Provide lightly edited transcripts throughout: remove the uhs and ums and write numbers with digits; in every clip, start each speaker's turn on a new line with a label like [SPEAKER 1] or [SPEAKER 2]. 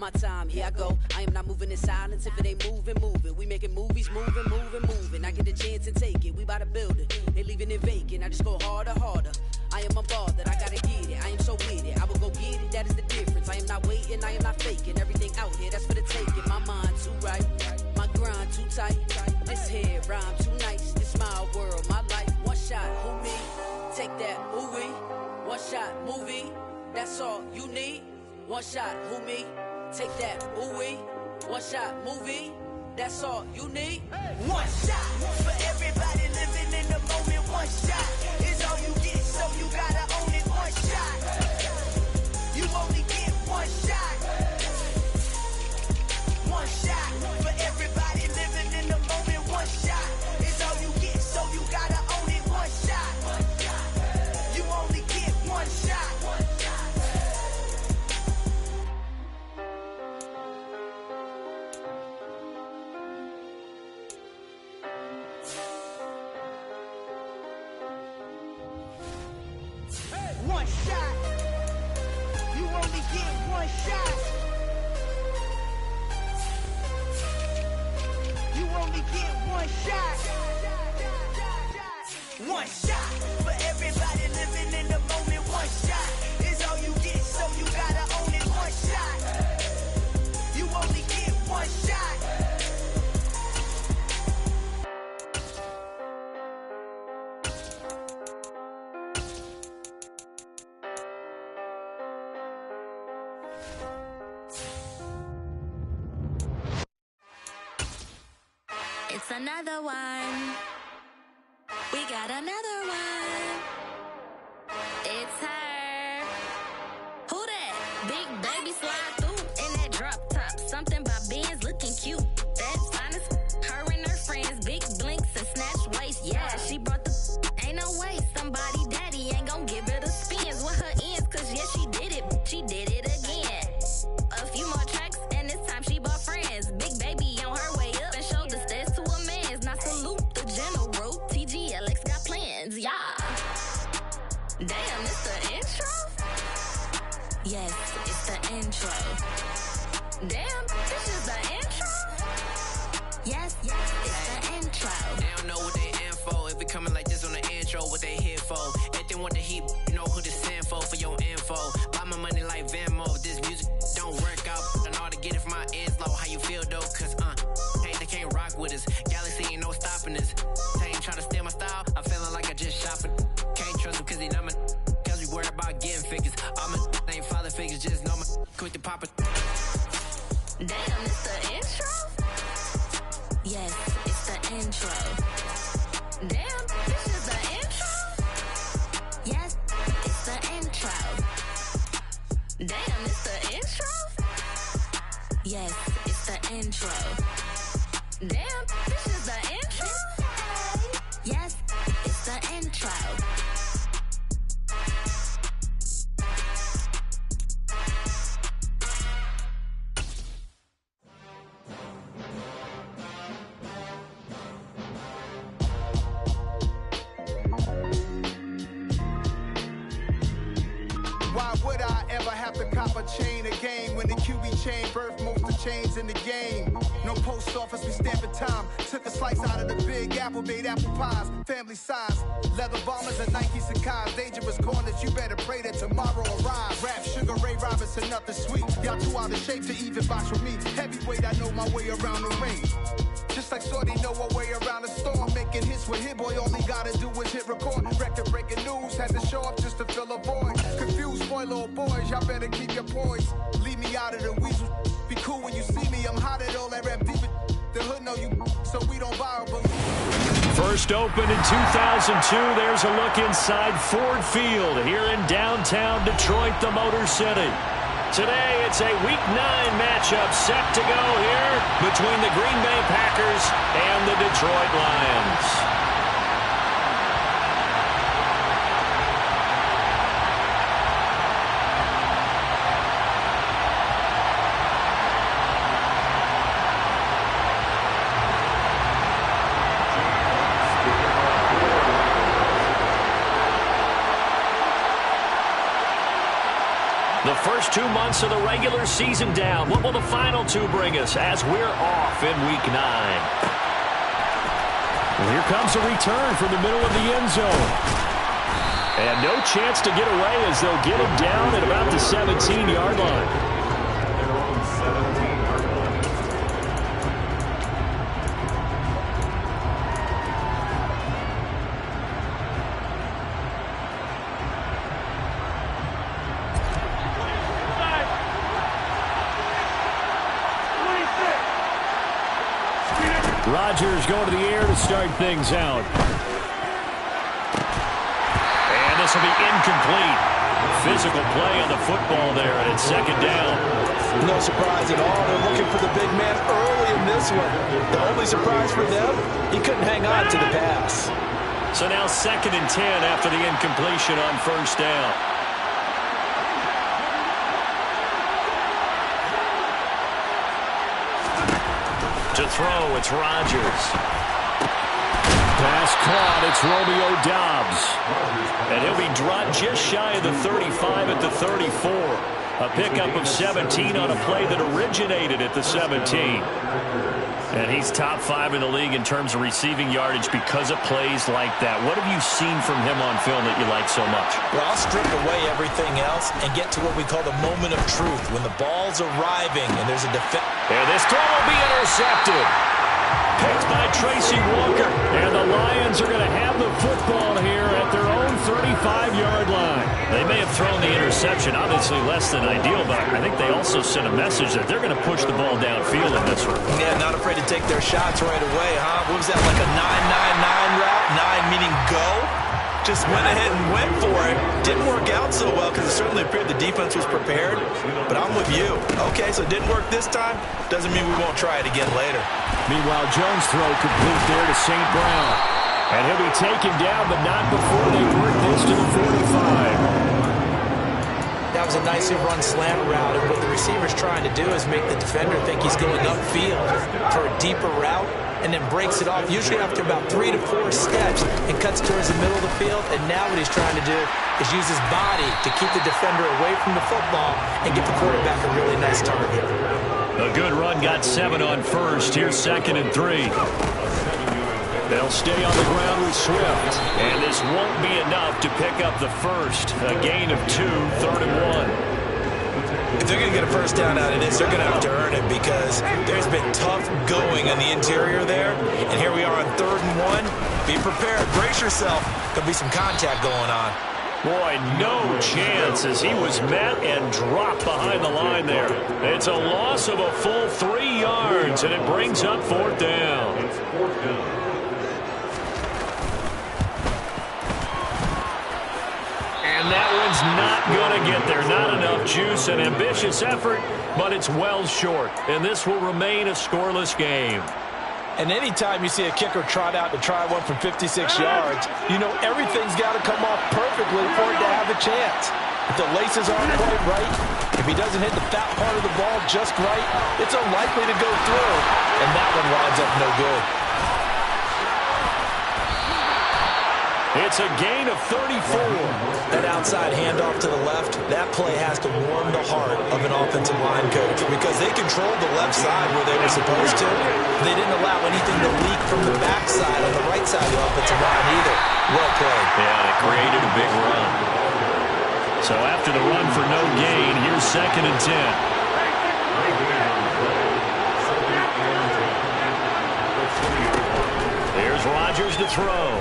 [SPEAKER 1] My time, here I go. I am not moving in silence. If it ain't moving, moving. We making movies, moving. I get a chance and take it. We bout to build it. They leaving it vacant. I just go harder. I am unbothered. I gotta get it. I am so with it. I will go get it. That is the difference. I am not waiting. I am not faking. Everything out here, that's for the taking. My mind too right. My grind too tight. This here rhyme too nice. This my world, my life. One shot, who me? Take that, ooh wee. One shot, movie. That's all you need. One shot, who me? Take that, ooh wee. One shot, movie. That's all you need.
[SPEAKER 2] One shot for everybody living in the moment. One shot is all you get, so you gotta own it. One shot. You only get one shot. One shot for everybody living in the moment. One shot is all you get, so you gotta own it. One shot. You only get one shot. One shot. You only get one shot. You only get one shot. One shot for everybody living in the moment. One shot is all you get, so you gotta own it. One shot. You only get one shot.
[SPEAKER 3] It's another one. We got another one. It's her. Who that? Big baby slide through in that drop top. Something by Benz looking cute. That's fine as her and her friends. Big blinks and snatch waist. Yeah, she brought the ain't no way. Somebody daddy ain't gon' give her the spins with her ends. Cause yeah, she did it. She did it again. A few more tracks and this time she bought friends. Big baby on her way up and showed the stairs to a man's. Now salute the general. TGLX got plans, yeah. Damn, it's the intro? Yes, it's the intro. Damn, this is the intro? Yes, it's the intro.
[SPEAKER 4] They don't know what they in for. If it coming like this on the intro, what they here for? If they want the heat, you know who to send for your info. Buy my money like Venmo. This music don't work out. And all to get it from my ends low. How you feel though? Cause hey, they can't rock with us. Galaxy ain't no stopping this. They ain't trying to steal my style. I'm feeling like I just shop it. Can't trust them cause they know my. Cause we worried about getting figures. All my ain't father figures. Just know my quick to pop it.
[SPEAKER 3] Damn, it's the intro? Yes, it's the intro. Damn, this is the intro? Yes, it's the intro. Damn, it's the intro? Yes, it's the intro. Damn, this is the intro? Yes, it's the intro.
[SPEAKER 5] Why would I ever have to cop a chain a game when the QB chain birthed most of chains in the game? No post office, we stamping time. Took a slice out of the big apple, made apple pies, family size. Leather bombers and Nike Sacai's. Dangerous corners, you better pray that tomorrow arrives. Rap, Sugar Ray Robinson, nothing sweet. Y'all too out of shape to even box with me. Heavyweight, I know my way around the ring. Just like Shorty know her way around the storm. Making hits with Hit Boy, all he gotta do is hit record. Record breaking news, had to show up just to fill a void. Confused boy, little boys, y'all better keep your poise. Leave me out of the weasel. Be cool when you see me, I'm hot at all that rap deep. The hood know you, so we don't borrow, but
[SPEAKER 6] First opened in 2002, there's a look inside Ford Field here in downtown Detroit, the Motor City. Today, it's a Week 9 matchup set to go here between the Green Bay Packers and the Detroit Lions. The first 2 months of the regular season down. What will the final 2 bring us as we're off in Week 9? Well, here comes a return from the middle of the end zone. And no chance to get away as they'll get him down at about the 17-yard line. Rodgers going to the air to start things out. And this will be incomplete. Physical play on the football there, and it's second down.
[SPEAKER 7] No surprise at all. They're looking for the big man early in this one. The only surprise for them, he couldn't hang on to the pass.
[SPEAKER 6] So now 2nd and 10 after the incompletion on first down. To throw, it's Rodgers. Pass caught, it's Romeo Doubs. And he'll be dropped just shy of the 35 at the 34. A pickup of 17 on a play that originated at the 17. And he's top 5 in the league in terms of receiving yardage because of plays like that. What have you seen from him on film that you like so much?
[SPEAKER 7] Well, I'll strip away everything else and get to what we call the moment of truth, when the ball's arriving and there's a defense.
[SPEAKER 6] And this throw will be intercepted. Picked by Tracy Walker. And the Lions are going to have the football here at their own 35-yard line. They may have thrown the interception, obviously less than ideal, but I think they also sent a message that they're going to push the ball downfield in this one.
[SPEAKER 7] Yeah, not afraid to take their shots right away, huh? What was that, like a 9-9-9 route? 9 meaning go? Just went ahead and went for it. Didn't work out so well because it certainly appeared the defense was prepared. But I'm with you. Okay, so it didn't work this time. Doesn't mean we won't try it again later.
[SPEAKER 6] Meanwhile, Jones' throw complete there to St. Brown. And he'll be taken down, but not before they work this to the 45.
[SPEAKER 8] That was a nicely run slant route, and what the receiver's trying to do is make the defender think he's going upfield for a deeper route, and then breaks it off, usually after about 3 to 4 steps, and cuts towards the middle of the field. And now what he's trying to do is use his body to keep the defender away from the football and get the quarterback a really nice target.
[SPEAKER 6] A good run, got 7 on first. Here's 2nd and 3. They'll stay on the ground with Swift. And this won't be enough to pick up the first. A gain of 2, 3rd and 1.
[SPEAKER 7] If they're going to get a first down out of this, they're going to have to earn it because there's been tough going on the interior there. And here we are on 3rd and 1. Be prepared. Brace yourself. Could be some contact going on.
[SPEAKER 6] Boy, no chance as he was met and dropped behind the line there. It's a loss of a full 3 yards, and it brings up 4th down. And that one's not going to get there. Not enough juice. An ambitious effort, but it's well short. And this will remain a scoreless game.
[SPEAKER 7] And anytime you see a kicker trot out to try one from 56 yards, you know everything's got to come off perfectly for it to have a chance. If the laces aren't quite right, if he doesn't hit the fat part of the ball just right, it's unlikely to go through. And that one winds up no good.
[SPEAKER 6] It's a gain of 34.
[SPEAKER 7] That outside handoff to the left, that play has to warm the heart of an offensive line coach because they controlled the left side where they were supposed to. They didn't allow anything to leak from the backside on the right side of the offensive line either. Well played.
[SPEAKER 6] Yeah, it created a big run. So after the run for no gain, here's 2nd and 10. Here's Rodgers to throw.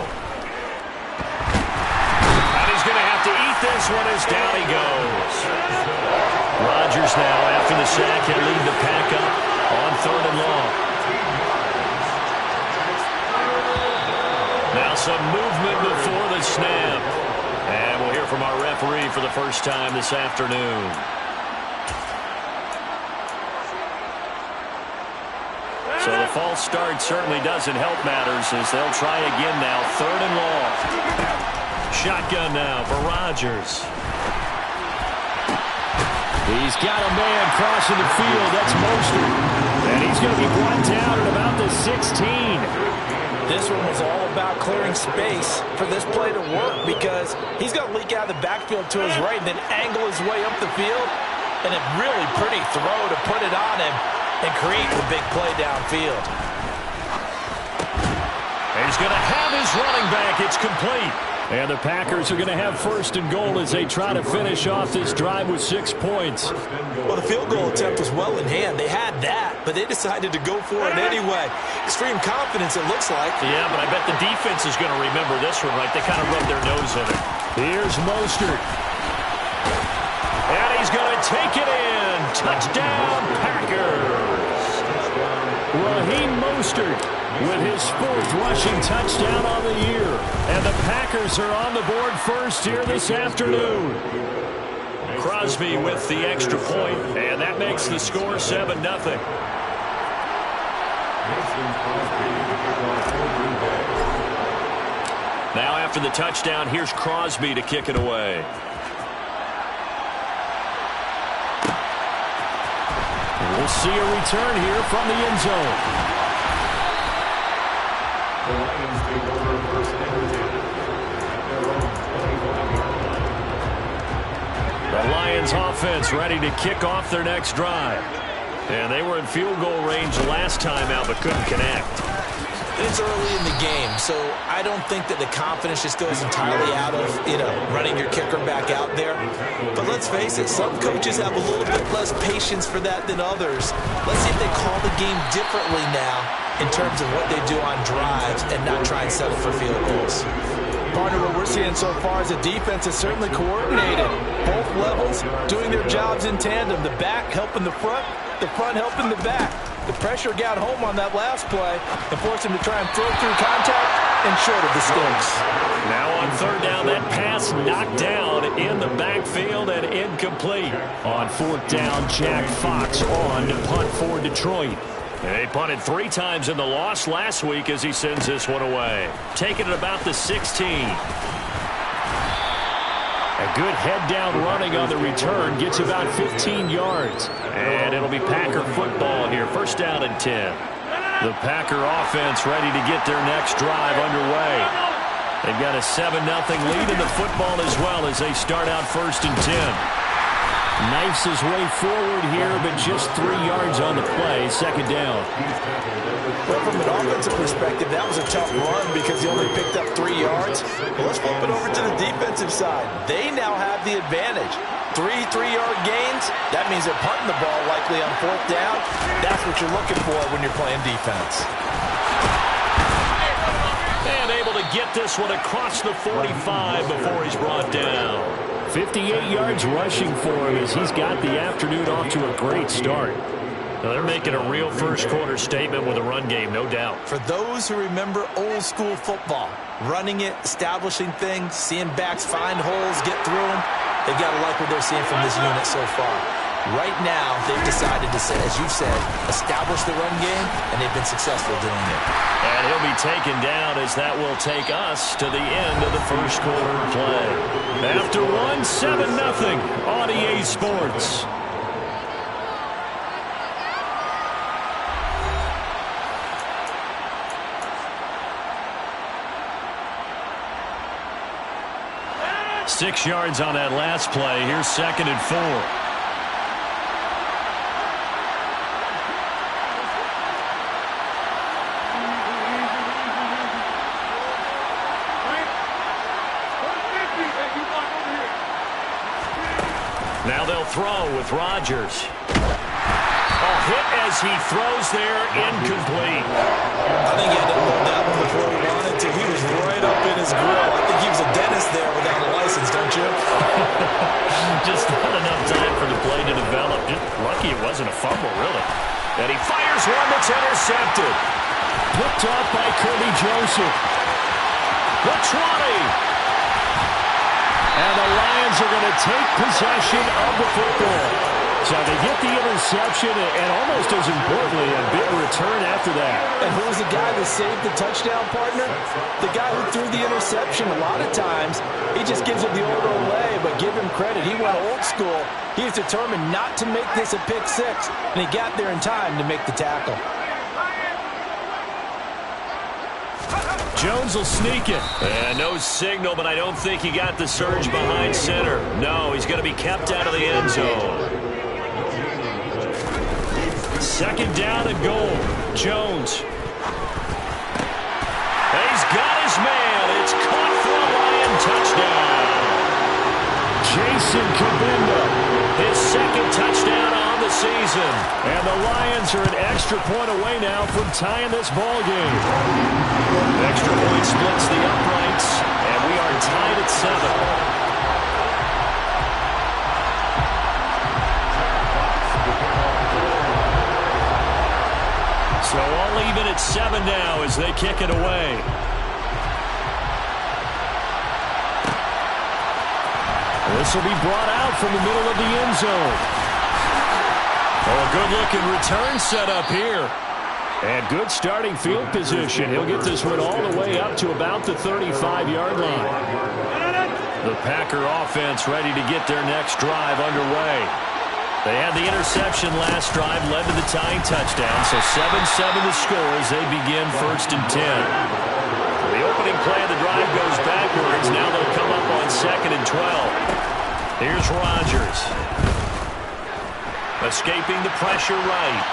[SPEAKER 6] This one is down he goes. Rodgers now, after the sack, he'll lead the pack up on 3rd and long. Now some movement before the snap. And we'll hear from our referee for the first time this afternoon. So the false start certainly doesn't help matters as they'll try again now, 3rd and long. Shotgun now for Rodgers. He's got a man crossing the field. That's Mostert. And he's going to be brought down at about the 16.
[SPEAKER 8] This one was all about clearing space for this play to work because he's going to leak out of the backfield to his right and then angle his way up the field. And a really pretty throw to put it on him and create the big play downfield.
[SPEAKER 6] He's going to have his running back. It's complete. And the Packers are going to have first and goal as they try to finish off this drive with 6 points.
[SPEAKER 8] Well, the field goal attempt was well in hand. They had that, but they decided to go for it anyway. Extreme confidence, it looks like.
[SPEAKER 6] Yeah, but I bet the defense is going to remember this one, right? They kind of rubbed their nose in it. Here's Mostert. And he's going to take it in. Touchdown, Packers. Raheem Mostert with his 4th rushing touchdown on the year. And the Packers are on the board first here this afternoon. Crosby with the extra point, and that makes the score 7-0. Now after the touchdown, here's Crosby to kick it away. We'll see a return here from the end zone. The Lions offense ready to kick off their next drive. And they were in field goal range last time out but couldn't connect.
[SPEAKER 8] It's early in the game, so I don't think that the confidence just goes entirely out of, running your kicker back out there. But let's face it, some coaches have a little bit less patience for that than others. Let's see if they call the game differently now in terms of what they do on drives and not try and settle for field goals.
[SPEAKER 7] Partner, what we're seeing so far is the defense is certainly coordinated. Both levels doing their jobs in tandem. The back helping the front helping the back. The pressure got home on that last play and forced him to try and throw through contact and short of the sticks.
[SPEAKER 6] Now on 3rd down, that pass knocked down in the backfield and incomplete. On 4th down, Jack Fox on to punt for Detroit. They punted 3 times in the loss last week as he sends this one away. Taking it about the 16. A good head-down running on the return gets about 15 yards. And it'll be Packer football here. 1st down and 10. The Packer offense ready to get their next drive underway. They've got a 7-0 lead in the football as well as they start out 1st and 10. Knifes his way forward here, but just 3 yards on the play. 2nd down.
[SPEAKER 8] Well, from an offensive perspective, that was a tough run because he only picked up 3 yards. Well, let's flip it over to the defensive side. They now have the advantage. 3 3-yard gains. That means they're punting the ball likely on 4th down. That's what you're looking for when you're playing defense.
[SPEAKER 6] And able to get this one across the 45 before he's brought down. 58 yards rushing for him as he's got the afternoon off to a great start. Now they're making a real first-quarter statement with a run game, no doubt.
[SPEAKER 8] For those who remember old-school football, running it, establishing things, seeing backs find holes, get through them, they've got to like what they're seeing from this unit so far. Right now, they've decided to, as you said, establish the run game, and they've been successful doing it.
[SPEAKER 6] And he'll be taken down as that will take us to the end of the first quarter play. After one, 7-0 on EA Sports. Six yards on that last play. Here's 2nd and 4. Now they'll throw with Rodgers. Hit as he throws there, incomplete.
[SPEAKER 8] I think he had to hold that one before he wanted to. He was right up in his grill. I think he was a dentist there without a license, don't you?
[SPEAKER 6] Just not enough time for the play to develop. Just lucky it wasn't a fumble, really. And he fires one that's intercepted. Picked up by Kirby Joseph. The 20. And the Lions are going to take possession of the football. So they get the interception, and almost as importantly, a big return after that.
[SPEAKER 8] And who was the guy that saved the touchdown, partner? The guy who threw the interception. A lot of times, he just gives it the old way, but give him credit. He went old school. He was determined not to make this a pick six, and he got there in time to make the tackle.
[SPEAKER 6] Jones will sneak it. And no signal, but I don't think he got the surge behind center. No, he's going to be kept out of the end zone. Second down and goal. Jones. He's got his man. It's caught for a Lion touchdown. Jason Kabinda, his second touchdown on the season. And the Lions are an extra point away now from tying this ball game. Extra point splits the uprights, and we are tied at 7. So all even at 7 now as they kick it away. This will be brought out from the middle of the end zone. Oh, a good-looking return set up here. And good starting field position. He'll get this one all the way up to about the 35-yard line. The Packer offense ready to get their next drive underway. They had the interception last drive, led to the tying touchdown, so 7-7 the score as they begin 1st and 10. The opening play of the drive goes backwards. Now they'll come up on 2nd and 12. Here's Rodgers. Escaping the pressure right.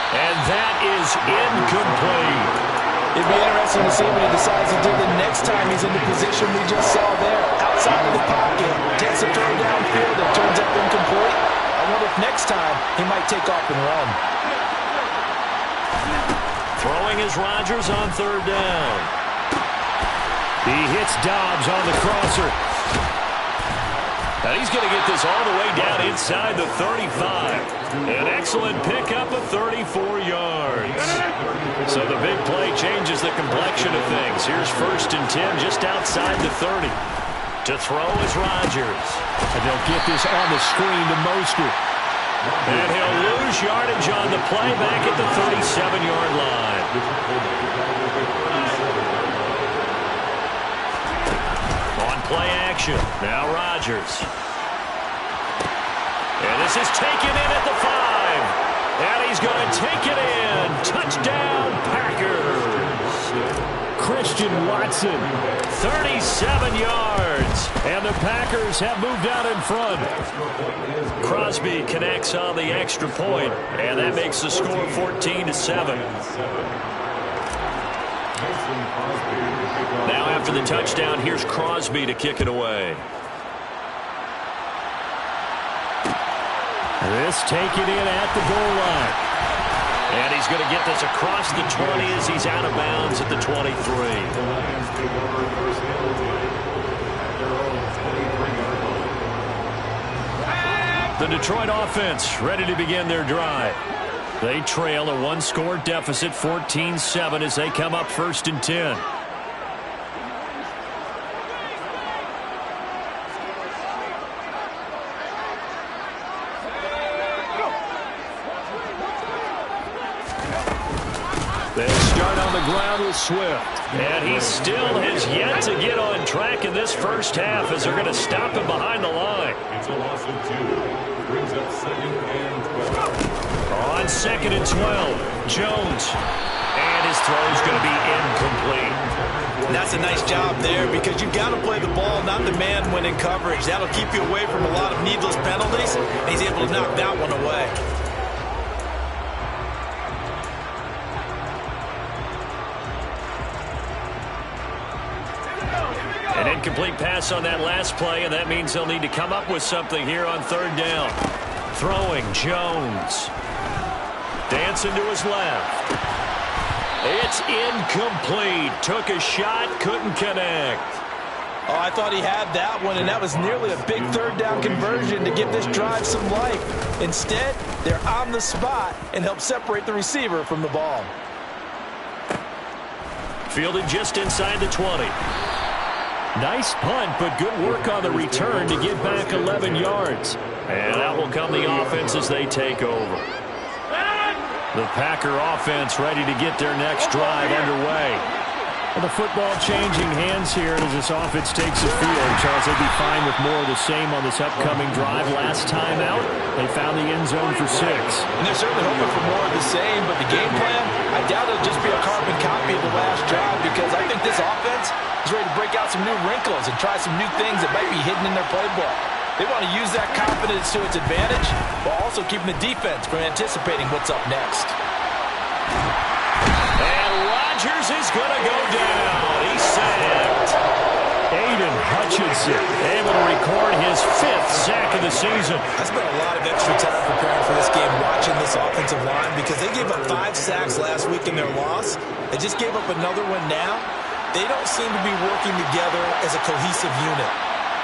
[SPEAKER 6] And that is incomplete.
[SPEAKER 8] It'd be interesting to see what he decides to do the next time he's in the position we just saw there. Outside of the pocket, takes a throw downfield that turns up incomplete. I wonder if next time he might take off and run.
[SPEAKER 6] Throwing is Rodgers on 3rd down. He hits Dobbs on the crosser. And he's going to get this all the way down inside the 35. An excellent pickup of 34 yards. So the big play changes the complexion of things. Here's 1st and 10 just outside the 30. To throw is Rodgers. And they'll get this on the screen to Mostert. And he'll lose yardage on the play back at the 37-yard line. On play action. Now Rodgers. And this is taken in at the 5. And he's going to take it in. Touchdown, Packers. Christian Watson, 37 yards. And the Packers have moved out in front. Crosby connects on the extra point, and that makes the score 14-7. Now after the touchdown, here's Crosby to kick it away. This taken in at the goal line. And he's going to get this across the 20 as he's out of bounds at the 23. The Detroit offense ready to begin their drive. They trail a one-score deficit, 14-7, as they come up 1st and 10. They start on the ground with Swift. And he still has yet to get on track in this first half as they're going to stop him behind the line.
[SPEAKER 9] It's a loss of 2. Brings up 2nd and 12.
[SPEAKER 6] On 2nd and 12, Jones. And his throw is going to be incomplete.
[SPEAKER 8] And that's a nice job there because you've got to play the ball, not the man when in coverage. That'll keep you away from a lot of needless penalties. And he's able to knock that one away.
[SPEAKER 6] An incomplete pass on that last play, and that means they'll need to come up with something here on 3rd down. Throwing, Jones. Dancing to his left. It's incomplete. Took a shot, couldn't connect.
[SPEAKER 8] Oh, I thought he had that one, and that was nearly a big 3rd down conversion to give this drive some life. Instead, they're on the spot and help separate the receiver from the ball.
[SPEAKER 6] Fielded just inside the 20. Nice punt, but good work on the return to get back 11 yards. And out will come the offense as they take over. The Packer offense ready to get their next drive underway. And the football changing hands here as this offense takes the field. Charles, they'll be fine with more of the same on this upcoming drive. Last time out, They found the end zone for 6.
[SPEAKER 7] And they're certainly hoping for more of the same, but the game plan, I doubt it'll just be a carbon copy of the last drive, because I think this offense is ready to break out some new wrinkles and try some new things that might be hidden in their playbook. They want to use that confidence to its advantage while also keeping the defense from anticipating what's up next.
[SPEAKER 6] And Rodgers is going to go down. He's sacked. Aiden Hutchinson able to record his 5th sack of the season.
[SPEAKER 8] I spent a lot of extra time preparing for this game, watching this offensive line, because they gave up 5 sacks last week in their loss. They just gave up another one now. They don't seem to be working together as a cohesive unit.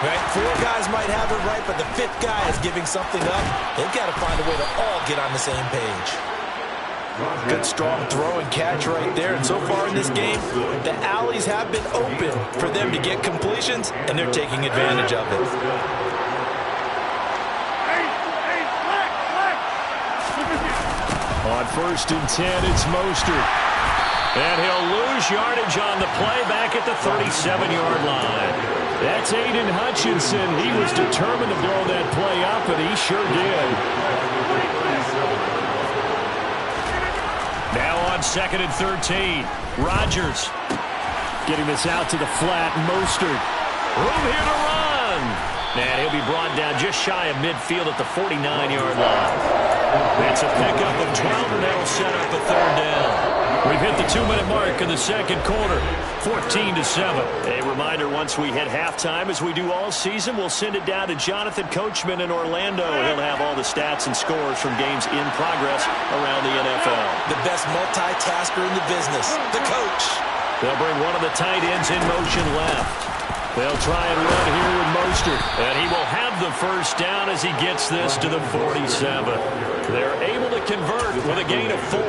[SPEAKER 8] Right? 4 guys might have it right, but the 5th guy is giving something up. They've got to find a way to all get on the same page.
[SPEAKER 7] Good strong throw and catch right there. And so far in this game, the alleys have been open for them to get completions, and they're taking advantage of it.
[SPEAKER 6] On 1st and 10, it's Mostert. And he'll lose yardage on the play back at the 37-yard line. That's Aiden Hutchinson. He was determined to blow that play up, and he sure did. Now on 2nd and 13, Rodgers getting this out to the flat. Mostert. Room here to run. And he'll be brought down just shy of midfield at the 49-yard line. That's a pickup of 12, and that'll set up a 3rd down. We've hit the 2-minute mark in the 2nd quarter, 14-7. A reminder, once we hit halftime, as we do all season, we'll send it down to Jonathan Coachman in Orlando. He'll have all the stats and scores from games in progress around the NFL.
[SPEAKER 8] The best multitasker in the business, the coach.
[SPEAKER 6] They'll bring one of the tight ends in motion left. They'll try and run here with Mostert, and he will have the 1st down as he gets this to the 47. They're able to convert with a gain of 4.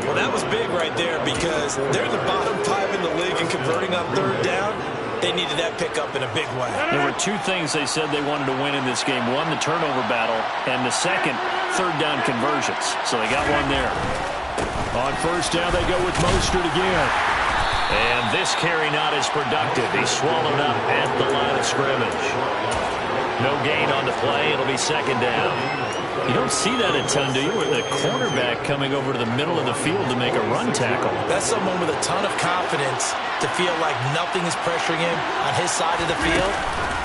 [SPEAKER 8] Well, that was big right there, because they're in the bottom 5 in the league, and converting on 3rd down, they needed that pickup in a big way.
[SPEAKER 6] There were 2 things they said they wanted to win in this game. One, the turnover battle, and the second, 3rd down conversions. So they got one there. On 1st down, they go with Mostert again. And this carry not as productive. He's swallowed up at the line of scrimmage. No gain on the play. It'll be 2nd down. You don't see that a ton, do you? With the cornerback coming over to the middle of the field to make a run tackle.
[SPEAKER 8] That's someone with a ton of confidence to feel like nothing is pressuring him on his side of the field.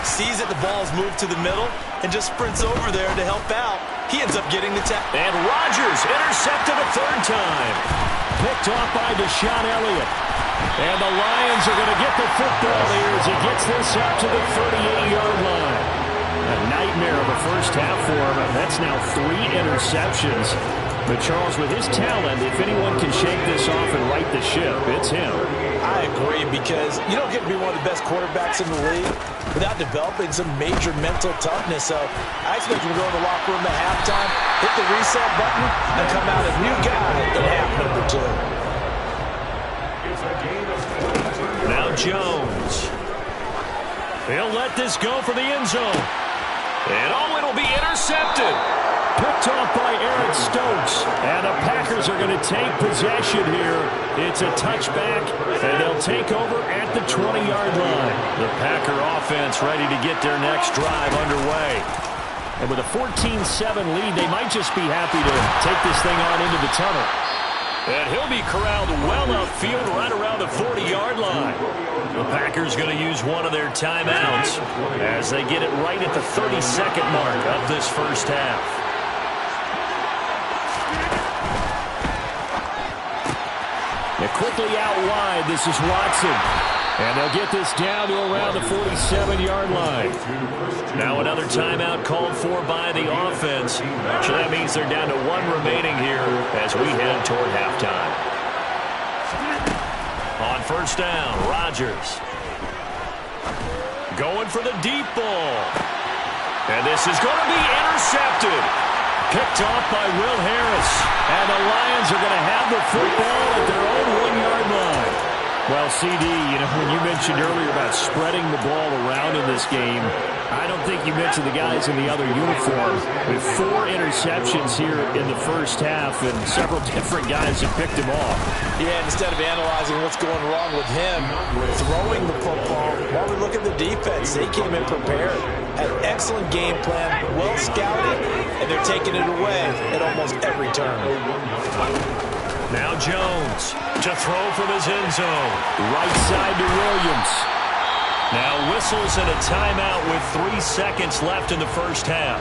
[SPEAKER 8] Sees that the ball's moved to the middle and just sprints over there to help out. He ends up getting the tackle.
[SPEAKER 6] And Rodgers intercepted a 3rd time. Picked off by Deshaun Elliott. And the Lions are going to get the football here as he gets this up to the 38-yard line. A nightmare of a first half for him. That's now 3 interceptions. But Charles, with his talent, if anyone can shake this off and right the ship, it's him.
[SPEAKER 8] I agree, because you don't get to be one of the best quarterbacks in the league without developing some major mental toughness. So I expect him to go in the locker room at halftime, hit the reset button, and come out a new guy in half number 2.
[SPEAKER 6] Now Jones. He'll let this go for the end zone. And it'll be intercepted. Picked off by Eric Stokes. And the Packers are going to take possession here. It's a touchback, and they'll take over at the 20-yard line. The Packer offense ready to get their next drive underway. And with a 14-7 lead, they might just be happy to take this thing on into the tunnel. And he'll be corralled well upfield right around the 40-yard line. The Packers going to use one of their timeouts as they get it right at the 30-second mark of this first half. They're quickly out wide. This is Watson. And they'll get this down to around the 47-yard line. Now another timeout called for by the offense. So that means they're down to 1 remaining here as we head toward halftime. On 1st down, Rodgers. Going for the deep ball. And this is going to be intercepted. Picked off by Will Harris. And the Lions are going to have the football at their own 1-yard line. Well, CD, when you mentioned earlier about spreading the ball around in this game, I don't think you mentioned the guys in the other uniform. With 4 interceptions here in the first half, and several different guys have picked him off.
[SPEAKER 8] Yeah, instead of analyzing what's going wrong with him, throwing the football, while we look at the defense, they came in prepared, had an excellent game plan, well scouted, and and they're taking it away at almost every turn.
[SPEAKER 6] Now Jones to throw from his end zone. Right side to Williams. Now whistles and a timeout with 3 seconds left in the first half.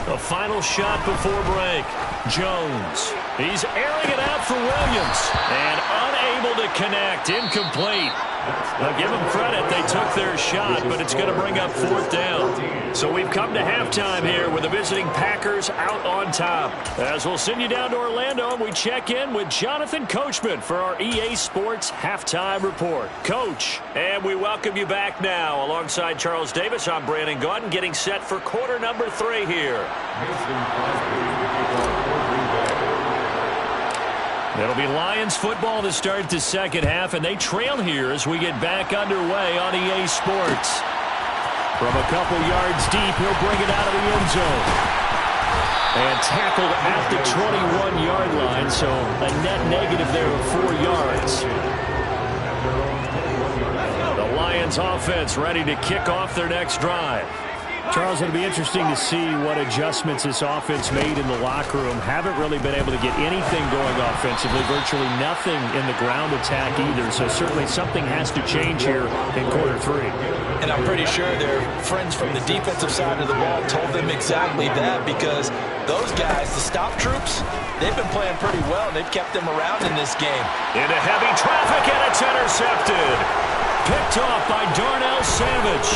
[SPEAKER 6] The final shot before break. Jones. He's airing it out for Williams. And unable to connect. Incomplete. Now give them credit. They took their shot, but it's going to bring up 4th down. So we've come to halftime here with the visiting Packers out on top. As we'll send you down to Orlando, and we check in with Jonathan Coachman for our EA Sports Halftime Report. Coach, and we welcome you back now. Alongside Charles Davis, I'm Brandon Gaudin, getting set for quarter number 3 here. It'll be Lions football to start the second half, and they trail here as we get back underway on EA Sports. From a couple yards deep, he'll bring it out of the end zone. And tackled at the 21-yard line, so a net negative there of 4 yards. The Lions offense ready to kick off their next drive. Charles, it'll be interesting to see what adjustments this offense made in the locker room. Haven't really been able to get anything going offensively, virtually nothing in the ground attack either. So certainly something has to change here in quarter 3.
[SPEAKER 8] And I'm pretty sure their friends from the defensive side of the ball told them exactly that, because those guys, the stop troops, they've been playing pretty well. They've kept them around in this game.
[SPEAKER 6] Into heavy traffic, and it's intercepted. Picked off by Darnell Savage.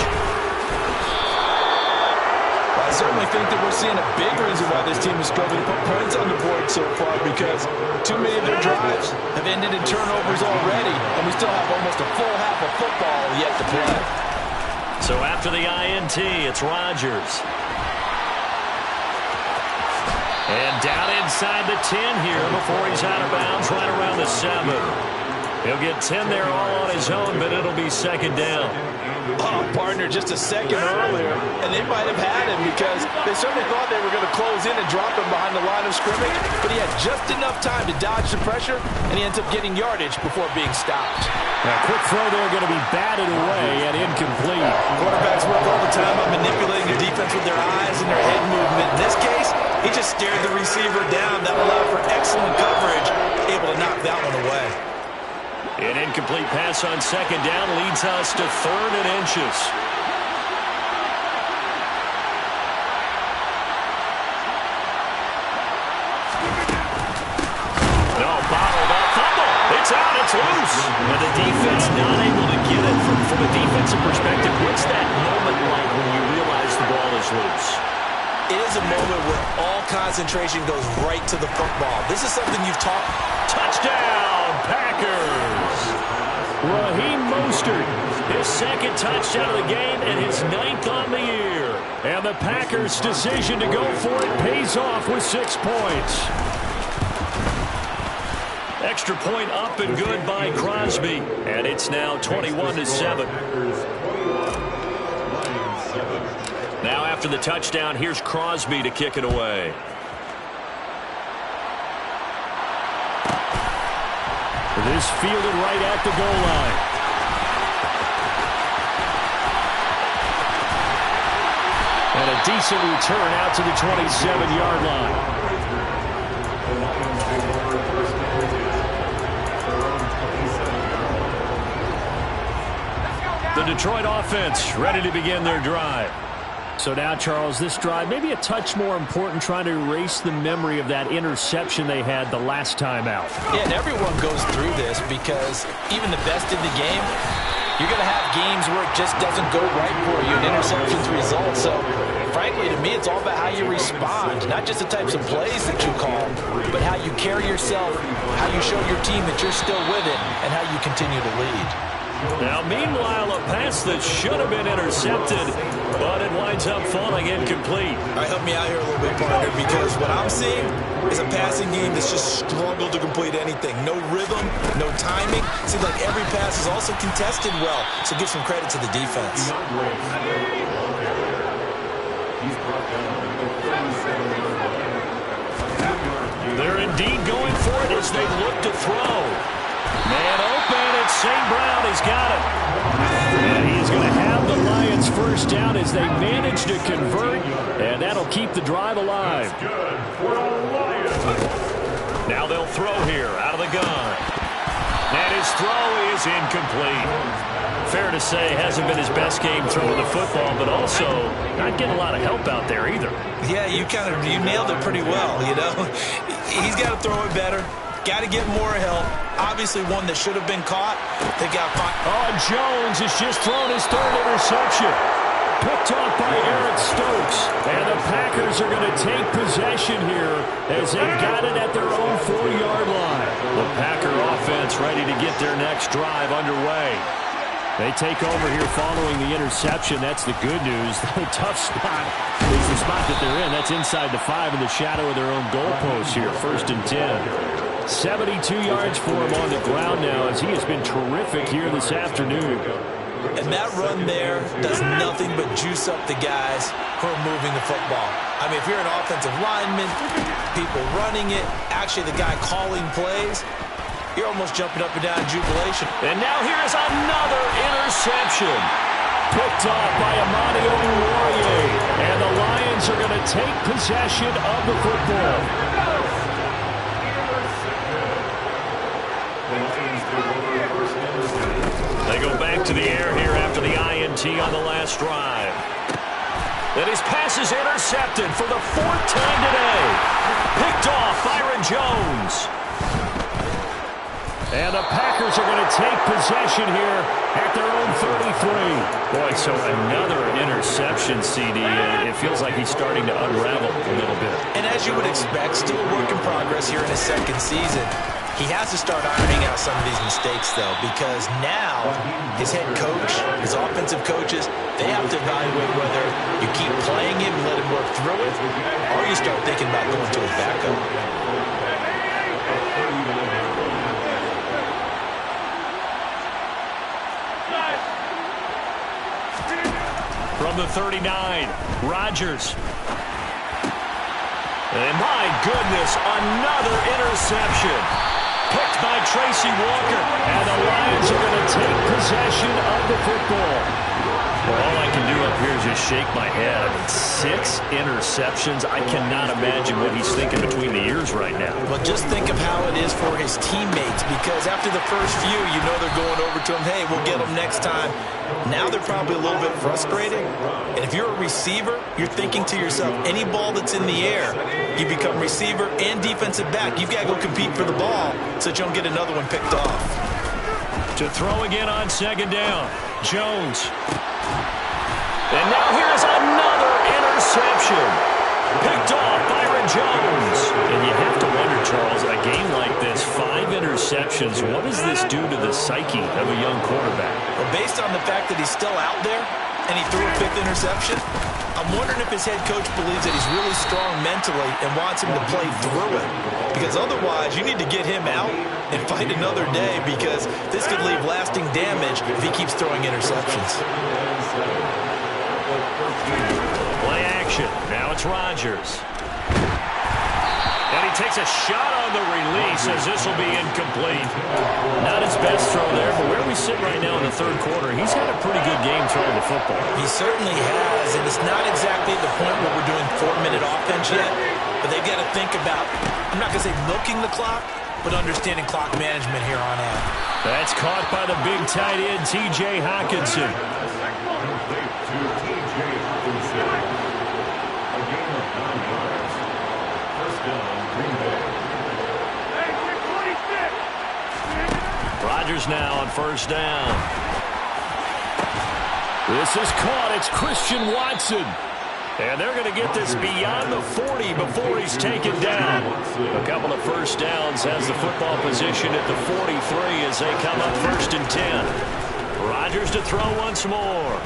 [SPEAKER 8] I certainly think that we're seeing a big reason why this team is struggling to put points on the board so far, because too many of their drives have ended in turnovers already, and we still have almost a full half of football yet to play.
[SPEAKER 6] So after the INT, it's Rodgers. And down inside the 10 here before he's out of bounds, right around the 7. He'll get 10 there all on his own, but it'll be second down.
[SPEAKER 8] Partner just a second earlier, and they might have had him because they certainly thought they were going to close in and drop him behind the line of scrimmage, but he had just enough time to dodge the pressure, and he ends up getting yardage before being stopped.
[SPEAKER 6] Now, quick throw there going to be batted away and incomplete.
[SPEAKER 8] Quarterbacks work all the time on manipulating the defense with their eyes and their head movement. In this case, he just stared the receiver down. That allowed for excellent coverage, able to knock that one away.
[SPEAKER 6] An incomplete pass on second down leads us to 3rd and inches. No, bottled up, fumble. It's out, it's loose. And the defense not able to get it. From a defensive perspective, what's that moment like when you realize the ball is loose?
[SPEAKER 8] It is a moment where all concentration goes right to the football. This is something you've taught.
[SPEAKER 6] Touchdown, Packers! Raheem Mostert, his second touchdown of the game and his 9th on the year. And the Packers' decision to go for it pays off with 6 points. Extra point up and good by Crosby. And it's now 21-7. Now after the touchdown, here's Crosby to kick it away. This fielded right at the goal line. And a decent return out to the 27-yard line. The Detroit offense ready to begin their drive. So now, Charles, this drive maybe a touch more important, trying to erase the memory of that interception they had the last time out.
[SPEAKER 8] Yeah, and everyone goes through this because even the best in the game, you're going to have games where it just doesn't go right for you and interceptions result. So, frankly, to me, it's all about how you respond, not just the types of plays that you call, but how you carry yourself, how you show your team that you're still with it, and how you continue to lead.
[SPEAKER 6] Now, meanwhile, a pass that should have been intercepted, but it winds up falling incomplete.
[SPEAKER 8] All right, help me out here a little bit, partner, because what I'm seeing is a passing game that's just struggled to complete anything. No rhythm, no timing. Seems like every pass is also contested well, so give some credit to the defense.
[SPEAKER 6] They're indeed going for it as they look to throw. Man open, it's St. Brown. He's got it. And he's first down as they manage to convert, and that'll keep the drive alive. Now they'll throw here out of the gun. And his throw is incomplete. Fair to say, hasn't been his best game throwing the football, but also not getting a lot of help out there either.
[SPEAKER 8] Yeah, you nailed it pretty well, you know. He's got to throw it better. Got to get more help. Obviously one that should have been caught. They got fine.
[SPEAKER 6] Oh, Jones has just thrown his third interception. Picked off by Eric Stokes. And the Packers are going to take possession here as they've got it at their own 4-yard line. The Packer offense ready to get their next drive underway. They take over here following the interception. That's the good news. The tough spot is the spot that they're in. That's inside the 5 in the shadow of their own goalpost here. 1st and 10. 72 yards for him on the ground now as he has been terrific here this afternoon.
[SPEAKER 8] And that run there does nothing but juice up the guys who are moving the football. I mean, if you're an offensive lineman, people running it, actually the guy calling plays, you're almost jumping up and down in jubilation.
[SPEAKER 6] And now here's another interception. Picked off by Amani Oruwariye. And the Lions are going to take possession of the football. They go back to the air here after the INT on the last drive. And his pass is intercepted for the 4th time today. Picked off Byron Jones. And the Packers are going to take possession here at their own 33. Boy, so another interception, CD. It feels like he's starting to unravel a little bit.
[SPEAKER 8] And as you would expect, still a work in progress here in his 2nd season. He has to start ironing out some of these mistakes, though, because now his head coach, his offensive coaches, they have to evaluate whether you keep playing him and let him work through it, or you start thinking about going to his backup.
[SPEAKER 6] From the 39, Rodgers. And my goodness, another interception. Picked by Tracy Walker. And the Lions are going to take possession of the football. Well, all I can do up here is just shake my head. I mean, 6 interceptions. I cannot imagine what he's thinking between the ears right now.
[SPEAKER 8] Well, just think of how it is for his teammates, because after the first few, you know they're going over to him, hey, we'll get him next time. Now they're probably a little bit frustrated. And if you're a receiver, you're thinking to yourself, any ball that's in the air, you become receiver and defensive back. You've got to go compete for the ball so that you don't get another one picked off.
[SPEAKER 6] To throw again on 2nd down, Jones. And now here's another interception. Picked off Byron Jones. And you have to wonder, Charles, a game like this, 5 interceptions, what does this do to the psyche of a young quarterback?
[SPEAKER 8] Well, based on the fact that he's still out there and he threw a 5th interception, I'm wondering if his head coach believes that he's really strong mentally and wants him to play through it. Because otherwise, you need to get him out and fight another day, because this could leave lasting damage if he keeps throwing interceptions.
[SPEAKER 6] Play action. Now it's Rodgers. And he takes a shot on the release as this will be incomplete. Not his best throw there, but where we sit right now in the 3rd quarter, he's had a pretty good game throwing the football.
[SPEAKER 8] He certainly has, and it's not exactly at the point where we're doing 4-minute offense yet, but they've got to think about, I'm not going to say milking the clock, but understanding clock management here on out.
[SPEAKER 6] That's caught by the big tight end, T.J. Hockenson. Rodgers now on 1st down. This is caught. It's Christian Watson. And they're going to get this beyond the 40 before he's taken down. A couple of 1st downs, has the football position at the 43 as they come up 1st and 10. Rodgers to throw once more.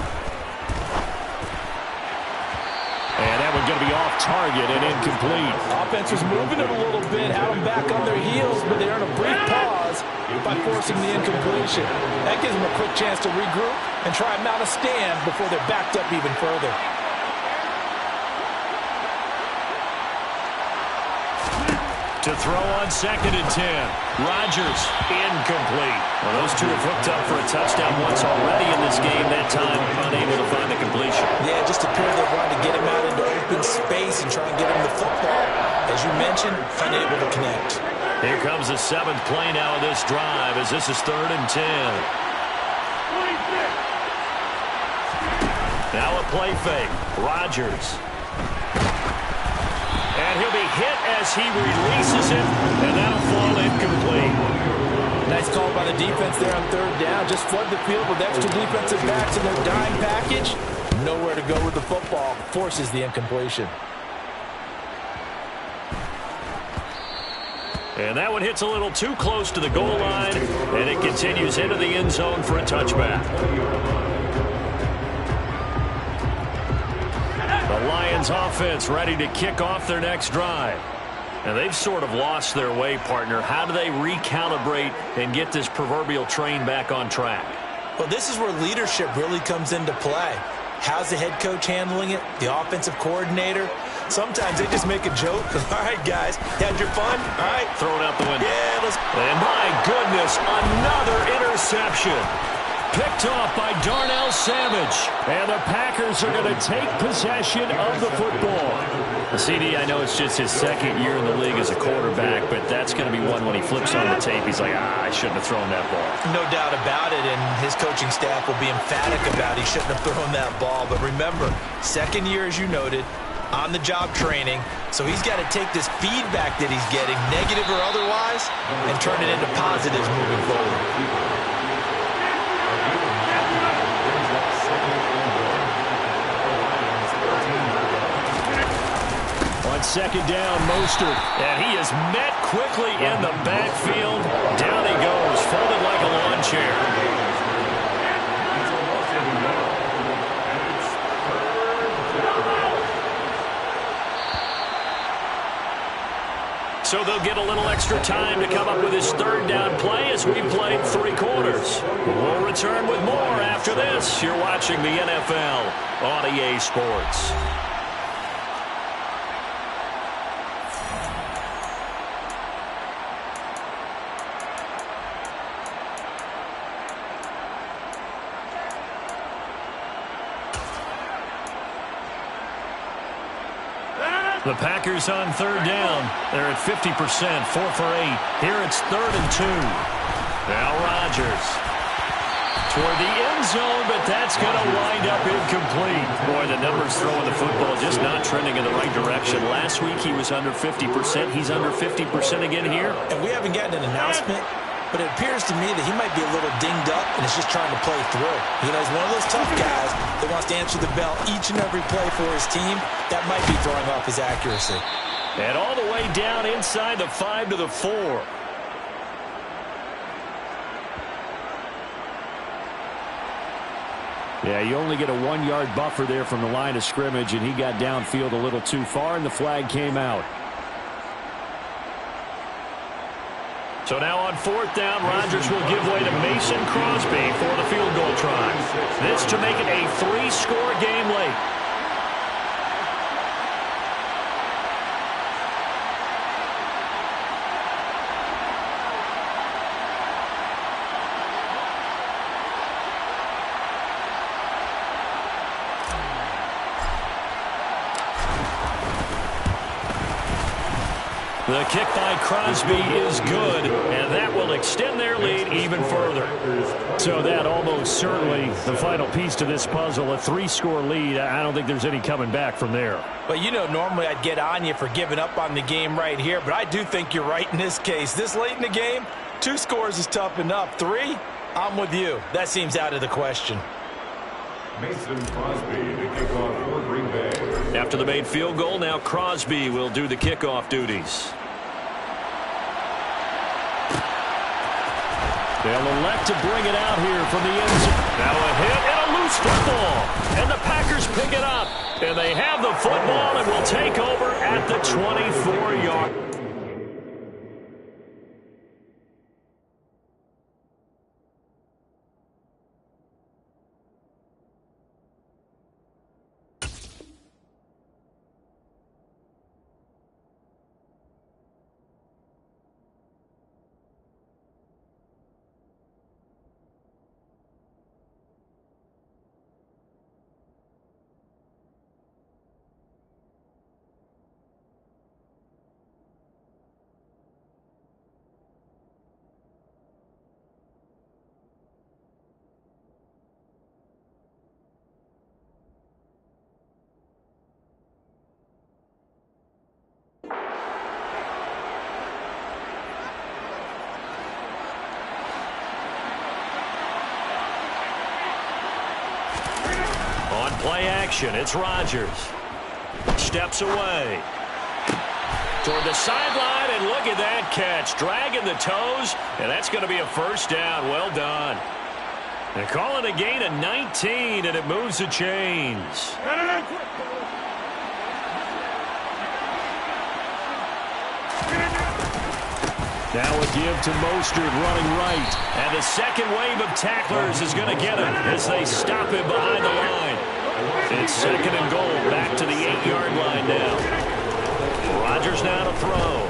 [SPEAKER 6] And that one's going to be off target and incomplete.
[SPEAKER 8] Offense was moving it a little bit, had them back on their heels, but they're in a brief pause by forcing the incompletion. That gives them a quick chance to regroup and try and mount a stand before they're backed up even further.
[SPEAKER 6] To throw on 2nd and 10. Rodgers, incomplete. Well, those two have hooked up for a touchdown once already in this game. That time, unable to find the completion. incompletion.
[SPEAKER 8] Yeah, just appeared they wanted to get him out into open space and try and get him the football. As you mentioned, unable to connect.
[SPEAKER 6] Here comes the 7th play now of this drive as this is 3rd and 10. Now a play fake. Rodgers. And he'll be hit as he releases it, and that'll fall incomplete.
[SPEAKER 8] Nice call by the defense there on 3rd down. Just flood the field with extra defensive backs in their dime package. Nowhere to go with the football. Forces the incompletion.
[SPEAKER 6] And that one hits a little too close to the goal line, and it continues into the end zone for a touchback. The Lions offense ready to kick off their next drive. And they've sort of lost their way, partner. How do they recalibrate and get this proverbial train back on track?
[SPEAKER 8] Well, this is where leadership really comes into play. How's the head coach handling it? The offensive coordinator? Sometimes they just make a joke. All right, guys, had your fun? All right.
[SPEAKER 6] Throw it out the window.
[SPEAKER 8] Yeah, let's...
[SPEAKER 6] And my goodness, another interception. Picked off by Darnell Savage. And the Packers are going to take possession of the football. CD, I know it's just his 2nd year in the league as a quarterback, but that's going to be one when he flips on the tape. He's like, I shouldn't have thrown that ball.
[SPEAKER 8] No doubt about it, and his coaching staff will be emphatic about he shouldn't have thrown that ball. But remember, 2nd year, as you noted, on-the-job training, so he's got to take this feedback that he's getting, negative or otherwise, and turn it into positives moving forward.
[SPEAKER 6] On 2nd down, Mostert, and he is met quickly in the backfield. Down he goes, folded like a lawn chair. So they'll get a little extra time to come up with his 3rd down play as we've played 3 quarters. We'll return with more after this. You're watching the NFL on EA Sports. The Packers on 3rd down. They're at 50%, 4 for 8. Here it's 3rd and 2. Now Rodgers. Toward the end zone, but that's going to wind up incomplete. Boy, the numbers throwing the football just not trending in the right direction. Last week he was under 50%. He's under 50% again here.
[SPEAKER 8] And we haven't gotten an announcement, but it appears to me that he might be a little dinged up and is just trying to play through. You know, he's one of those tough guys that wants to answer the bell each and every play for his team. That might be throwing off his accuracy.
[SPEAKER 6] And all the way down inside the 5 to the 4. Yeah, you only get a 1-yard buffer there from the line of scrimmage, and he got downfield a little too far, and the flag came out. So now on 4th down, Rodgers will give way to Mason Crosby for the field goal try. This to make it a 3-score game late. The kick by Crosby is good, and that will extend their lead even further. So that almost certainly the final piece to this puzzle, a 3-score lead. I don't think there's any coming back from there.
[SPEAKER 8] But you know, normally I'd get on you for giving up on the game right here, but I do think you're right in this case. This late in the game, 2 scores is tough enough. 3, I'm with you. That seems out of the question.
[SPEAKER 9] Mason Crosby to kick off for Green Bay.
[SPEAKER 6] After the made field goal, now Crosby will do the kickoff duties. They'll elect to bring it out here from the end zone. Now a hit and a loose football. And the Packers pick it up. And they have the football and will take over at the 24-yard. On play action, it's Rodgers. Steps away. Toward the sideline, and look at that catch. Dragging the toes, and that's going to be a first down. Well done. They call it a gain of 19, and it moves the chains. Now a give to Mostert running right. And the second wave of tacklers is going to get him as they stop him behind the line. It's second and goal, back to the 8-yard line now. Rodgers now to throw.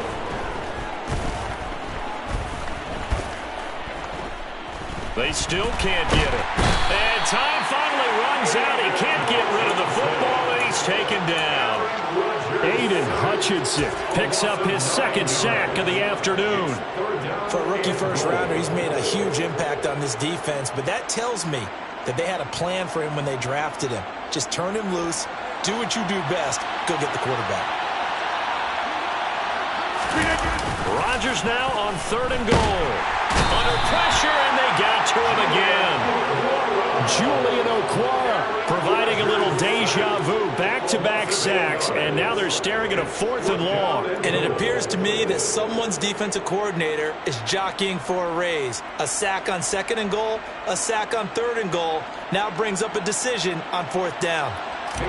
[SPEAKER 6] They still can't get it. And time finally runs out. He can't get rid of the football, and he's taken down. Aiden Hutchinson picks up his second sack of the afternoon.
[SPEAKER 8] For a rookie first-rounder, he's made a huge impact on this defense, but that tells me that they had a plan for him when they drafted him. Just turn him loose, do what you do best, go get the quarterback.
[SPEAKER 6] Rodgers now on third and goal. Under pressure, and they got to him again. Julian Okwara providing a little deja vu. Back-to-back sacks, and now they're staring at a fourth and long.
[SPEAKER 8] And it appears to me that someone's defensive coordinator is jockeying for a raise. A sack on second and goal, a sack on third and goal. Now brings up a decision on fourth down.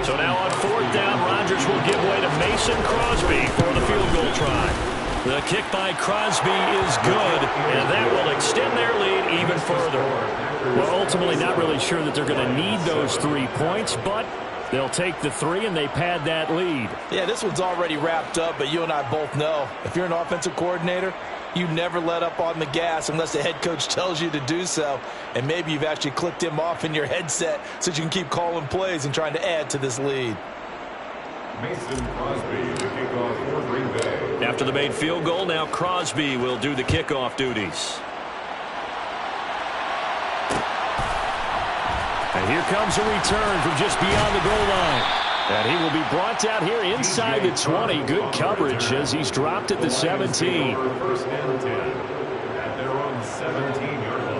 [SPEAKER 6] So now on fourth down, Rodgers will give way to Mason Crosby for the field goal try. The kick by Crosby is good, and that will extend their lead even further. Well, ultimately not really sure that they're going to need those 3 points, but they'll take the 3 and they pad that lead.
[SPEAKER 8] Yeah, this one's already wrapped up, but you and I both know if you're an offensive coordinator, you never let up on the gas unless the head coach tells you to do so. And maybe you've actually clicked him off in your headset so you can keep calling plays and trying to add to this lead.
[SPEAKER 9] Mason Crosby, the kickoff for Green Bay.
[SPEAKER 6] After the made field goal, now Crosby will do the kickoff duties. And here comes a return from just beyond the goal line. And he will be brought down here inside the 20. Good coverage as he's dropped at the 17.
[SPEAKER 9] First and 10 at their own 17-yard line.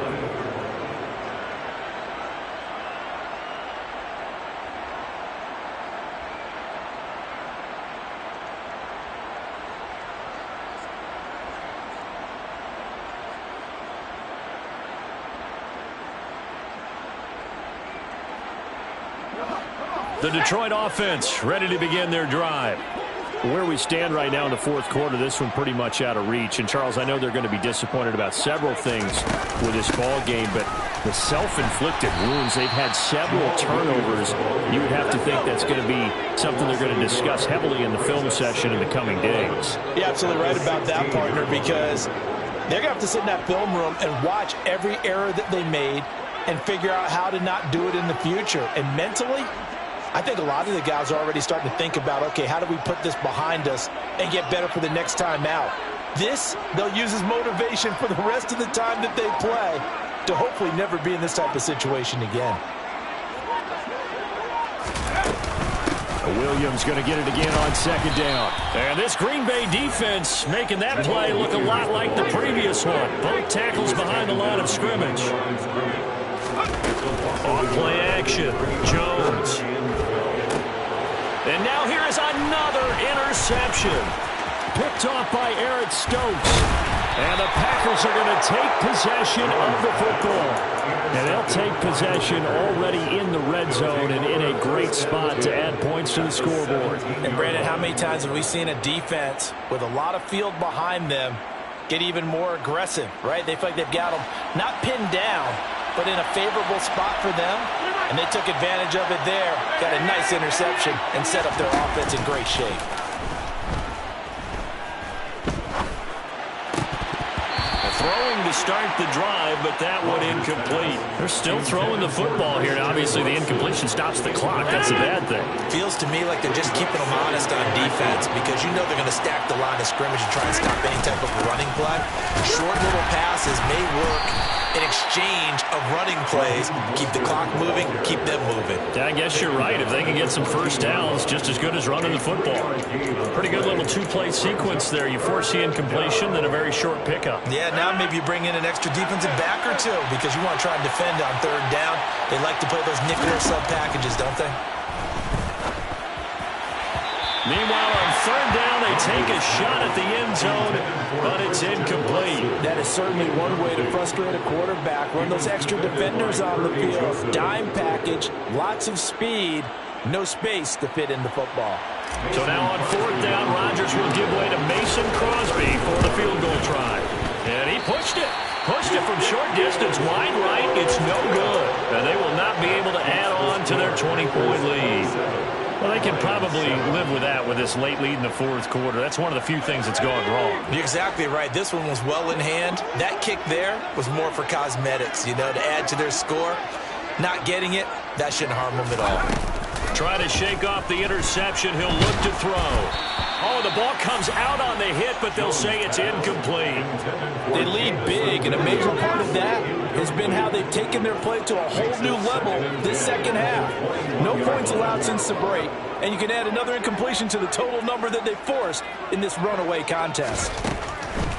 [SPEAKER 6] The Detroit offense ready to begin their drive. Where we stand right now in the fourth quarter, this one pretty much out of reach. And, Charles, I know they're going to be disappointed about several things with this ball game, but the self-inflicted wounds, they've had several turnovers. You would have to think that's going to be something they're going to discuss heavily in the film session in the coming days.
[SPEAKER 8] You're absolutely right about that, partner, because they're going to have to sit in that film room and watch every error that they made and figure out how to not do it in the future. And mentally, I think a lot of the guys are already starting to think about, okay, how do we put this behind us and get better for the next time out? This, they'll use as motivation for the rest of the time that they play to hopefully never be in this type of situation again.
[SPEAKER 6] Williams going to get it again on second down. And this Green Bay defense making that play look a lot like the previous one. Both tackles behind the line of scrimmage. On play action, Jones. And now here is another interception. Picked off by Eric Stokes. And the Packers are going to take possession of the football. And they'll take possession already in the red zone and in a great spot to add points to the scoreboard.
[SPEAKER 8] And, Brandon, how many times have we seen a defense with a lot of field behind them get even more aggressive, right? They feel like they've got them not pinned down, but in a favorable spot for them, and they took advantage of it there. Got a nice interception and set up their offense in great shape.
[SPEAKER 6] Throwing to start the drive, but that one incomplete. They're still throwing the football here. Now, obviously, the incompletion stops the clock. That's a bad thing.
[SPEAKER 8] Feels to me like they're just keeping them honest on defense because you know they're going to stack the line of scrimmage and try and stop any type of running play. Short little passes may work an exchange of running plays. Keep the clock moving, keep them moving.
[SPEAKER 6] Yeah, I guess you're right. If they can get some first downs, just as good as running the football. Pretty good little two-play sequence there. You force the incompletion, then a very short pickup.
[SPEAKER 8] Yeah, now maybe you bring in an extra defensive back or two because you want to try and defend on third down. They like to play those nickel or sub packages, don't they?
[SPEAKER 6] Meanwhile, on third down, they take a shot at the end zone, but it's incomplete.
[SPEAKER 7] That is certainly one way to frustrate a quarterback. Run those extra defenders on the field. Dime package, lots of speed, no space to fit in the football.
[SPEAKER 6] So now on fourth down, Rodgers will give way to Mason Crosby for the field goal try. And he pushed it. Pushed it from short distance, wide right. It's no good. And they will not be able to add on to their 20-point lead. Well, they can probably live with that with this late lead in the fourth quarter. That's one of the few things that's gone wrong.
[SPEAKER 8] You're exactly right. This one was well in hand. That kick there was more for cosmetics, you know, to add to their score. Not getting it, that shouldn't harm them at all.
[SPEAKER 6] Try to shake off the interception. He'll look to throw. Oh, the ball comes out on the hit, but they'll say it's incomplete.
[SPEAKER 7] They lead big, and a major part of that has been how they've taken their play to a whole new level this second half. No points allowed since the break, and you can add another incompletion to the total number that they forced in this runaway contest.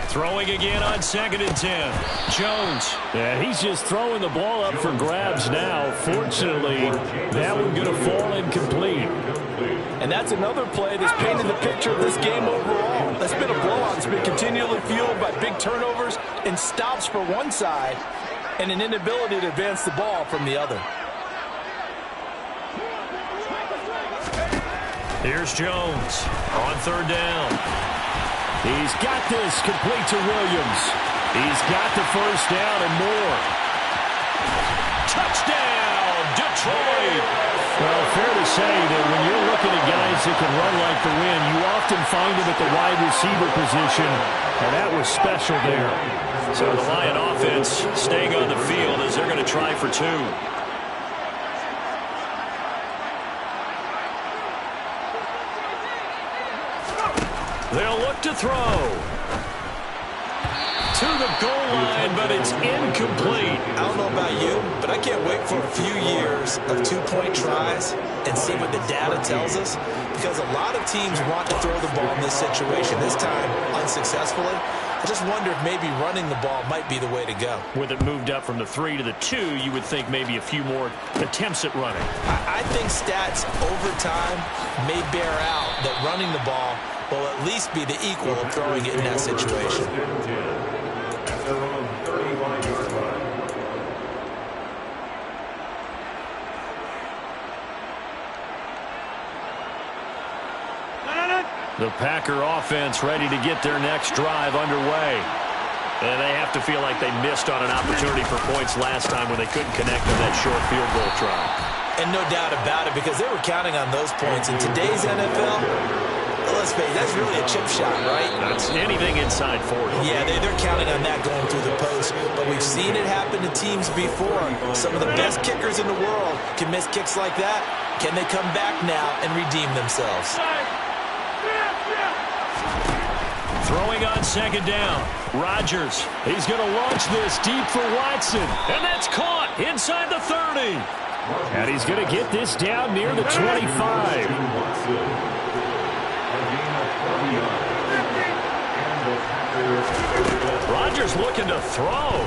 [SPEAKER 6] Throwing again on 2nd and 10. Jones. Yeah, he's just throwing the ball up for grabs now. Fortunately, that one going to fall incomplete.
[SPEAKER 7] And that's another play that's painted the picture of this game overall. That's been a blowout. It's been continually fueled by big turnovers and stops for one side and an inability to advance the ball from the other.
[SPEAKER 6] Here's Jones on third down. He's got this complete to Williams. He's got the first down and more. Touchdown, Detroit. Well, fair to say that when you're looking at guys that can run like the wind, you often find them at the wide receiver position, and that was special there. So the Lion offense staying on the field as they're going to try for two. They'll look to throw. To the goal line, but it's incomplete.
[SPEAKER 8] I don't know about you, but I can't wait for a few years of two-point tries and see what the data tells us, because a lot of teams want to throw the ball in this situation, this time unsuccessfully. I just wonder if maybe running the ball might be the way to go.
[SPEAKER 6] With it moved up from the 3 to the 2, you would think maybe a few more attempts at running.
[SPEAKER 8] I think stats over time may bear out that running the ball will at least be the equal of throwing it in that situation.
[SPEAKER 6] The Packer offense ready to get their next drive underway. And they have to feel like they missed on an opportunity for points last time when they couldn't connect on that short field goal try.
[SPEAKER 8] And no doubt about it, because they were counting on those points. In today's NFL, let's face it, that's really a chip shot, right?
[SPEAKER 6] That's anything inside 40.
[SPEAKER 8] Yeah, they're counting on that going through the post. But we've seen it happen to teams before. Some of the best kickers in the world can miss kicks like that. Can they come back now and redeem themselves?
[SPEAKER 6] Throwing on 2nd down. Rodgers. He's going to launch this deep for Watson. And that's caught inside the 30. And he's going to get this down near the 25. Rodgers looking to throw.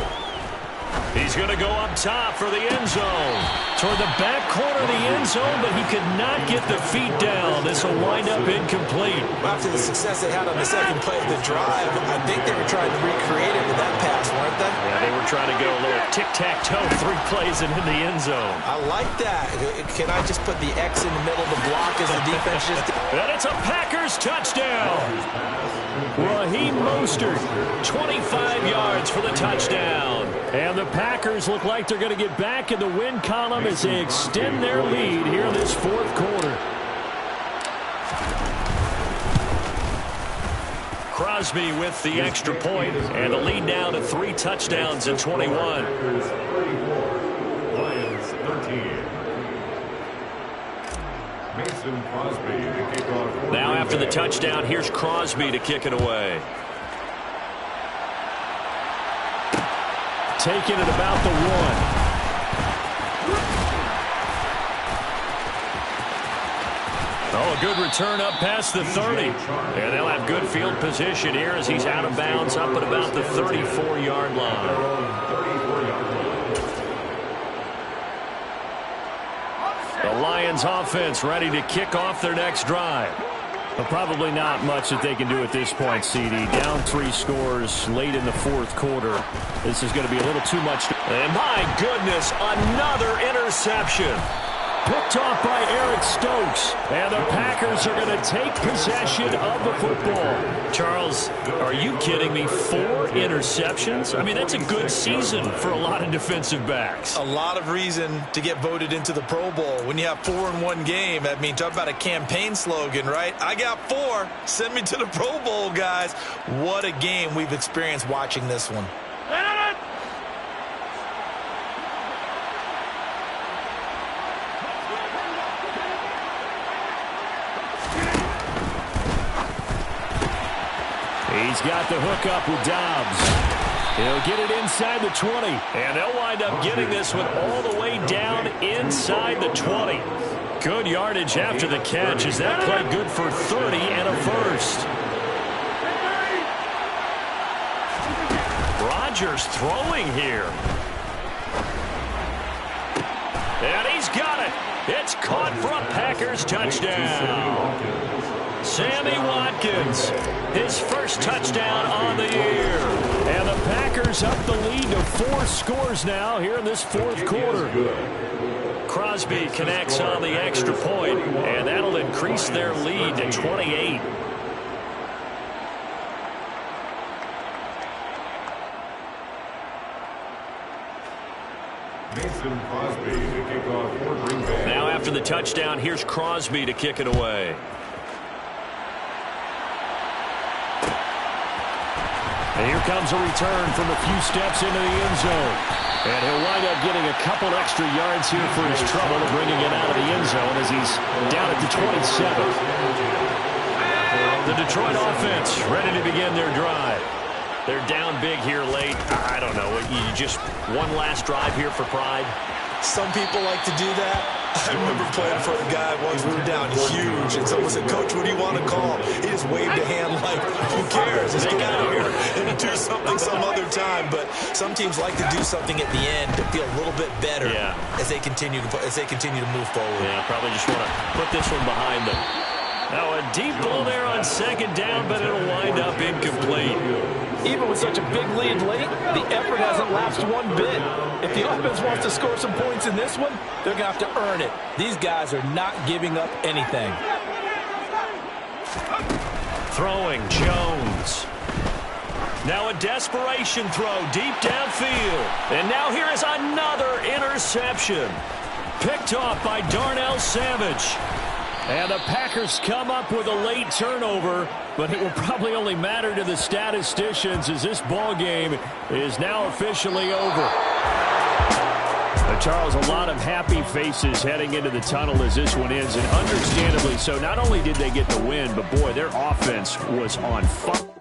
[SPEAKER 6] He's going to go up top for the end zone. Toward the back corner of the end zone, but he could not get the feet down. This will wind up incomplete.
[SPEAKER 8] After the success they had on the second play of the drive, I think they were trying to recreate it with that pass, weren't they?
[SPEAKER 6] Yeah, they were trying to go a little tic-tac-toe, 3 plays and in the end zone.
[SPEAKER 8] I like that. Can I just put the X in the middle of the block as the defense just did?
[SPEAKER 6] And it's a Packers touchdown. Raheem Mostert, 25 yards for the touchdown. And the Packers look like they're going to get back in the win column as they extend their lead here in this fourth quarter. Crosby with the extra point, and the lead now to 3 touchdowns in 21.
[SPEAKER 9] Lions 13. Mason Crosby to kick off.
[SPEAKER 6] Now after the touchdown, here's Crosby to kick it away. taken at about the 1. Oh, a good return up past the 30. And they'll have good field position here as he's out of bounds up at about the 34-yard line. The Lions offense ready to kick off their next drive. But probably not much that they can do at this point, CD. Down 3 scores late in the 4th quarter. This is going to be a little too much. And my goodness, another interception. Picked off by Eric Stokes. And the Packers are going to take possession of the football. Charles, are you kidding me? 4 interceptions? I mean, that's a good season for a lot of defensive backs.
[SPEAKER 8] A lot of reason to get voted into the Pro Bowl. When you have 4 in one game, I mean, talk about a campaign slogan, right? I got 4. Send me to the Pro Bowl, guys. What a game we've experienced watching this one.
[SPEAKER 6] He's got the hook up with Dobbs. He'll get it inside the 20. And they'll wind up getting this one all the way down inside the 20. Good yardage after the catch. Is that play good for 30 and a first? Rodgers throwing here. And he's got it. It's caught for a Packers touchdown. Sammy Watkins, his first touchdown on the year. And the Packers up the lead to 4 scores now here in this 4th quarter. Crosby connects on the extra point, and that'll increase their lead to 28.
[SPEAKER 9] Mason Crosby to kick off for Green Bay.
[SPEAKER 6] Now after the touchdown, here's Crosby to kick it away. And here comes a return from a few steps into the end zone. And he'll wind up getting a couple extra yards here for his trouble, bringing it out of the end zone as he's down at the 27. The Detroit offense ready to begin their drive. They're down big here late. I don't know. You just one last drive here for pride.
[SPEAKER 8] Some people like to do that. I remember playing for a guy once. We were down huge, and someone said, "Coach, what do you want to call?" He just waved a hand like, "Who cares? Let's get out of here and do something some other time." But some teams like to do something at the end to feel a little bit better as they continue to move forward.
[SPEAKER 6] Yeah, probably just want to put this one behind them. Now a deep ball there on 2nd down, but it'll wind up incomplete.
[SPEAKER 7] Even with such a big lead late, the effort hasn't lapsed one bit. If the offense wants to score some points in this one, they're going to have to earn it. These guys are not giving up anything.
[SPEAKER 6] Throwing Jones. Now a desperation throw deep downfield. And now here is another interception. Picked off by Darnell Savage. And the Packers come up with a late turnover, but it will probably only matter to the statisticians as this ball game is now officially over. Charles, a lot of happy faces heading into the tunnel as this one ends, and understandably so. Not only did they get the win, but boy, their offense was on fire.